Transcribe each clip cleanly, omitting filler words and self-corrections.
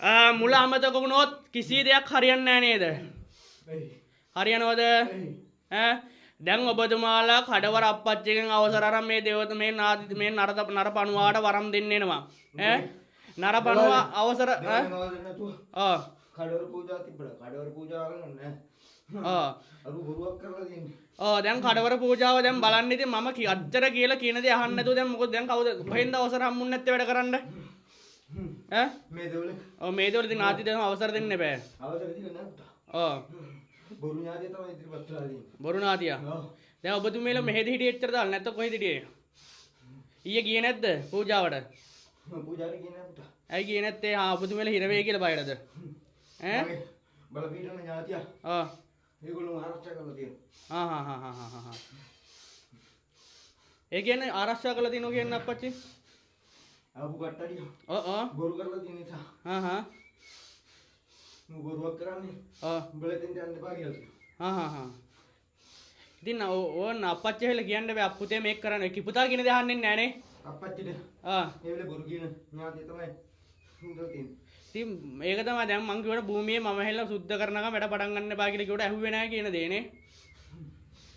මුල අමතක වුණොත් කිසි දෙයක් හරියන්නේ නැහැ නේද? හරියනවද? දැන් ඔබතුමාලා කඩවර අප්පච්චිගෙන් අවසර අරන් මේ දේවත මේ නාදි මේ නරපණුවාට වරම් දෙන්න එනවා. නරපණුවා අවසර කඩවර පූජා තිබ්බලා කඩවර පූජා කරන්නේ අරු බොරුවක් කරලා තියෙන්නේ. දැන් කඩවර පූජාව දැන් බලන්න ඉතින් මම අච්චර කියලා කියන දේ අහන්න නැතුව දැන් මොකද දැන් කවුද කොහෙන්ද අවසර හම්බුන්නේ නැත්තේ වැඩ කරන්න? මේ දෙවල. මේ දෙවල ඉතින් නාති දෙනව අවසර දෙන්න බෑ. අවසර දෙන්න නෑ පුතා. බොරු ඥාතිය තමයි ඉදිරිපත් කරලා තියෙන්නේ. බොරු ඥාතිය. දැන් ඔබතුමීලා මෙහෙද හිටියේ එච්චර දාලා නැත්නම් කොහෙද හිටියේ? ඊයේ ගියේ නැද්ද පූජාවට? පූජාවට ගියේ නෑ පුතා. ඇයි ගියේ නැත්තේ? ඔබතුමීලා හිර වෙයි කියලා බයලද? බලපීඨන ඥාතිය. ඒගොල්ලෝ ආරක්ෂා කරලා තියෙනවා. ඒ කියන්නේ ආරක්ෂා කරලා තියෙනවා කියන්නේ අප්පච්චි? ආපු කට්ටඩිය. බොරු කරලා තියෙන නිසා. බොරුවක් කරන්නේ. උඹලෙන් යන්න එපා කියලා. ඉතින් ඕන අප්පච්චි හැල කියන්න බෑ අප්පුතේ මේක කරන්න. කිපුතා කියන දේ අහන්නේ නැහැ නේ. අප්පච්චිට. ඒ වෙලේ බොරු කියන ඥාතිය තමයි හුඟලා තියෙන්නේ. ඉතින් මේක තමයි දැන් මං කියවන භූමියේ මම හැල්ලා සුද්ධ කරනකම් වැඩ පටන් ගන්න එපා කියලා කිව්වට ඇහුවේ නැහැ කියන දේනේ.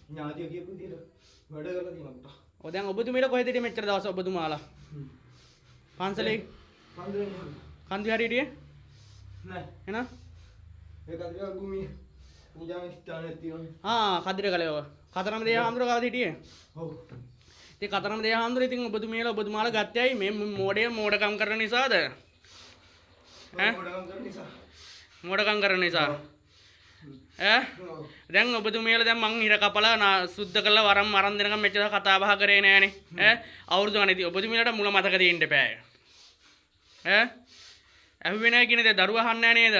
ඥාතිය කියපු විදිහට වැඩ කරලා තියෙනවා පුතා. දැන් ඔබතුමීලා කොහෙද හිටියේ මෙච්චර දවස් ඔබතුමාලා? පන්සලේ කන්දි හරි හිටියේ? නෑ. එහෙනම් ඒ කදිරවල භූමියේ පූජා ස්ථානයක් තියෙනවා. කදිරගලව. කතරම දේව හාමුදුරුවෝ කවද හිටියේ? ඔව්. ඉතින් කතරම දේව හාමුදුරුවෝ ඉතින් ඔබතුමාලා ගත්තයි මේ මෝඩකම් කරන නිසාද? මෝඩකම් කරන නිසා. දැන් ඔබතුමියලා දැන් මං හිර කපලා සුද්ධ කරලා වරම් අරන් දෙනකම් මෙච්චර කතා බහ කරේ නෑනේ. අවුරුදු ගණන් ඉතින් ඔබතුමියලාට මුල මතක තියෙන්න බෑ. ඇහුවේ නෑ කියන දේ දරුවා අහන්නේ නෑ නේද?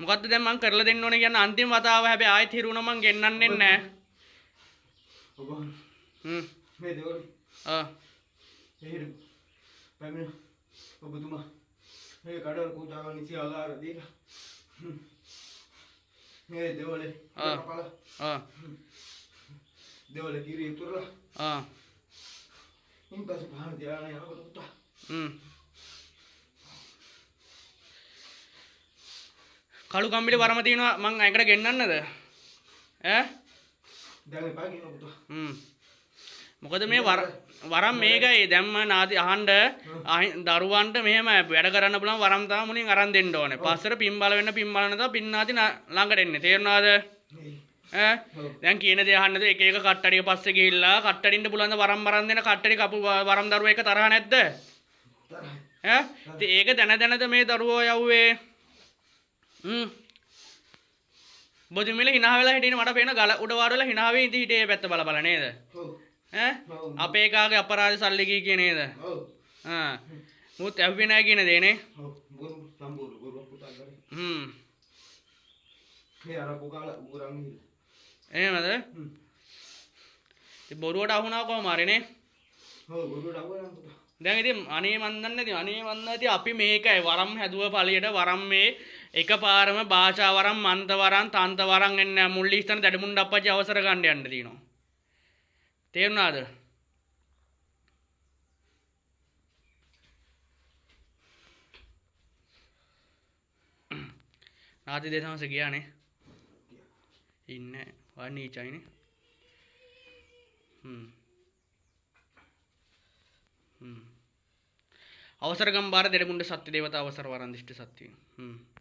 මොකද්ද දැන් මං කරලා දෙන්න ඕනේ කියන්නේ අන්තිම වතාව හැබැයි ආයෙත් හිරුණා මං ගෙන්නන්නේ නෑ. ඔබ මේ දෙවල් එහෙට පැමිණ ඔබතුමා මේ කඩවල පූජා කරන ඉසි ආකාර දීලා මේ දෙවලේ කපලා දෙවලේ කිරි උතුරලා ඉන්පස්සේ පහන ධානය යනකොට පුතා කළු කම්බිලේ වරම තියෙනවා මං අයකට ගෙන්නන්නද? දැන් එපා කියනවා පුතා. මොකද මේ වරම් මේකයි දැම්ම නාදි අහන්න දරුවන්ට මෙහෙම වැඩ කරන්න පුළුවන් වරම් තමයි මුලින් අරන් දෙන්න ඕනේ. පස්සට පින් බල වෙන්න පින් බලන දා පින් නාදි ළඟට එන්නේ. තේරුණාද? දැන් කියන දේ අහන්නද එක එක කට්ටඩිය පස්සේ ගිහිල්ලා කට්ටඩින්ට පුළුවන් ද වරම් අරන් දෙන කට්ටඩි කපු වරම් දරුවෝ එක තරහ නැද්ද? ඉතින් ඒක දැනද මේ දරුවෝ යව්වේ? බොදුමිල hina වෙලා හිටිනේ මට පේන ගල උඩ වාඩ වෙලා hina වෙ ඉඳී හිටියේ පැත්ත බල බල නේද? අපේ එකාගේ අපරාධ සල්ලි කී කිය නේද? මුත් ඇහුවේ නැහැ කියන දේ නේ? බොරු සම්බුරු බොරු පුතා කරේ. මේ අර පුකාලා උරන් ගිහින්. එහෙමද? ඉතින් බොරුවට අහුණා කොහම හරි නේ? බොරුවට අහුණා පුතා. දැන් ඉතින් අනේ මන් දන්නේ ඉතින් අපි මේකයි වරම් හැදුව පළියට වරම් මේ එකපාරම භාෂා වරම් මන්ත වරම් තන්ත වරම් එන්නේ මුල්ලිස්තන දැඩමුණ්ඩ අප්පච්චි අවසර ගන්න යන්න තියෙනවා. තේරුණාද? නාති දෙසමස ගියානේ. ඉන්නේ වනීචයිනේ. අවසර ගම්බාර දෙඩමුණ්ඩ සත්‍ය දේවතා අවසර වරන් දිෂ්ඨ සත්‍යය.